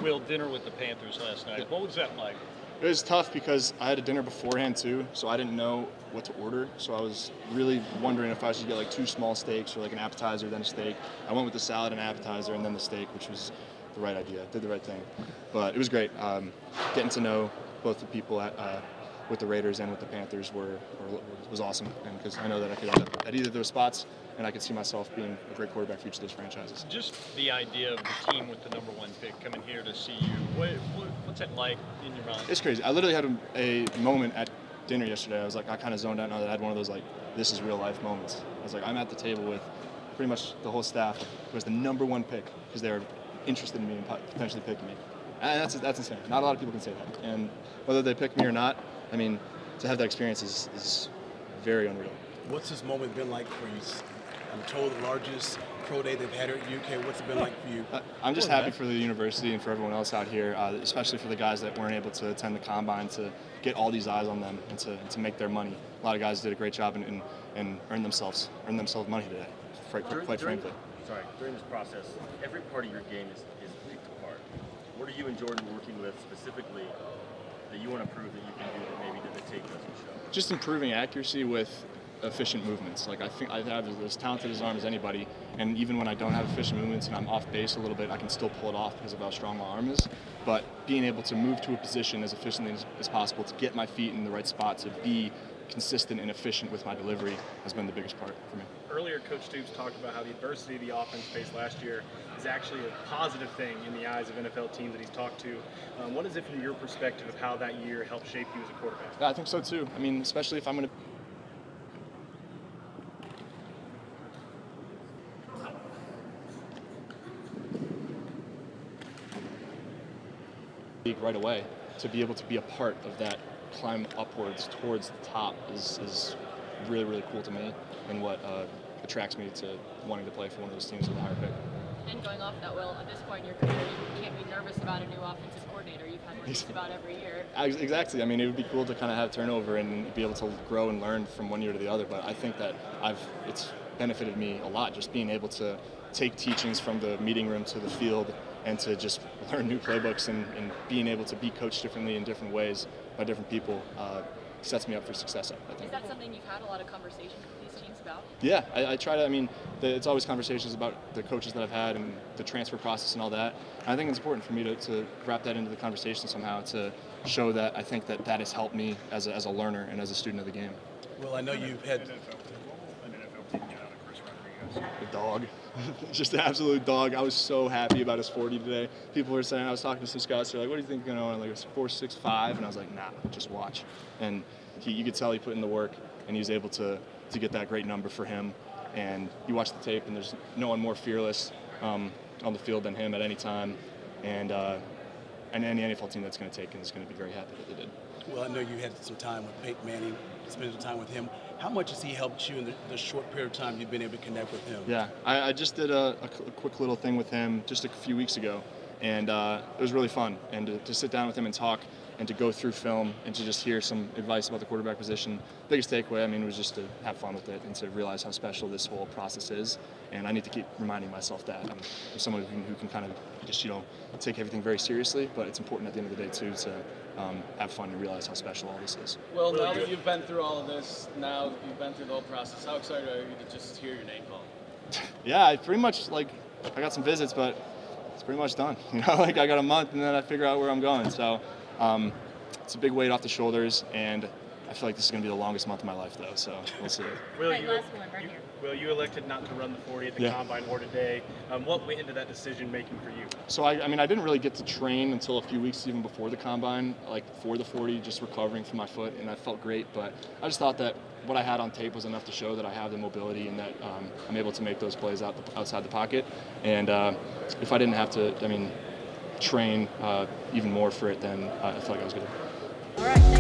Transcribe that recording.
Will, dinner with the Panthers last night. What was that like? It was tough because I had a dinner beforehand too, so I didn't know what to order. So I was really wondering if I should get like 2 small steaks or like an appetizer, then a steak. I went with the salad and appetizer and then the steak, which was the right idea. Did the right thing. But it was great. Getting to know both the people with the Raiders and with the Panthers was awesome. And because I know that I could end up at either of those spots, and I could see myself being a great quarterback for each of those franchises. Just the idea of the team with the number 1 pick coming here to see you. What's that like in your mind? It's crazy. I literally had a moment at dinner yesterday. I kind of zoned out now that I had one of those like, this is real life moments. I was like, I'm at the table with pretty much the whole staff who was the number 1 pick because they were interested in me and potentially picking me. And that's insane. Not a lot of people can say that. And whether they pick me or not, I mean, to have that experience is very unreal. What's this moment been like for you? I'm told the largest pro day they've had here at UK. What's it been like for you? I'm just happy for the university and for everyone else out here, especially for the guys that weren't able to attend the combine, to get all these eyes on them and to make their money. A lot of guys did a great job and earned themselves money today, quite frankly. During this process, every part of your game is picked apart. What are you and Jordan working with specifically that you want to prove that you can do that maybe that the tape doesn't show? Just improving accuracy with efficient movements. Like I think I have as talented as arm as anybody, and even when I don't have efficient movements and I'm off base a little bit, I can still pull it off because of how strong my arm is. But being able to move to a position as efficiently as possible, to get my feet in the right spot, to be consistent and efficient with my delivery has been the biggest part for me. Earlier, Coach Stoops talked about how the adversity the offense faced last year is actually a positive thing in the eyes of NFL teams that he's talked to. What is it from your perspective of how that year helped shape you as a quarterback? Yeah, I think so too. I mean, especially if I'm going to right away, to be able to be a part of that climb upwards towards the top is really, really cool to me, and what attracts me to wanting to play for one of those teams with a higher pick. And going off that, Will, at this point in your career, you can't be nervous about a new offensive coordinator. You've had one just about every year. Exactly. I mean, it would be cool to kind of have turnover and be able to grow and learn from one year to the other, but I think that it's benefited me a lot, just being able to take teachings from the meeting room to the field and to just learn new playbooks and being able to be coached differently in different ways by different people sets me up for success, I think. Is that something you've had a lot of conversations with these teams about? Yeah, I try to. I mean, it's always conversations about the coaches that I've had and the transfer process and all that. And I think it's important for me to wrap that into the conversation somehow, to show that I think that has helped me as a learner and as a student of the game. Well, I know you've had A dog. Just an absolute dog. I was so happy about his 40 today. People were saying, I was talking to some scouts, they're like, what do you think you're going to own? Like, it's 4.65, and I was like, nah, just watch. And you could tell he put in the work, and he was able to get that great number for him. And you watch the tape, and there's no one more fearless on the field than him at any time. And any NFL team that's going to take him is going to be very happy that they did. Well, I know you had some time with Peyton Manning, spending some time with him. How much has he helped you in the short period of time you've been able to connect with him? Yeah, I just did a quick little thing with him just a few weeks ago, and it was really fun. And to sit down with him and talk and to go through film and to just hear some advice about the quarterback position. Biggest takeaway, I mean, was just to have fun with it and to realize how special this whole process is. And I need to keep reminding myself that. I'm someone who can kind of just, take everything very seriously, but it's important at the end of the day, too, to have fun and realize how special all this is. Well, now that you've been through all of this, now that you've been through the whole process, how excited are you to just hear your name called? Yeah, I pretty much, I got some visits, but it's pretty much done. I got a month, and then I figure out where I'm going. So it's a big weight off the shoulders, and I feel like this is going to be the longest month of my life, though, so we'll see. Will, you elected not to run the 40 at the Combine or today. What went into that decision-making for you? So, I didn't really get to train until a few weeks even before the Combine, for the 40, just recovering from my foot, and I felt great, but I just thought that what I had on tape was enough to show that I have the mobility and that I'm able to make those plays outside the pocket. And if I didn't have to, train even more for it, then I felt like I was good. All right.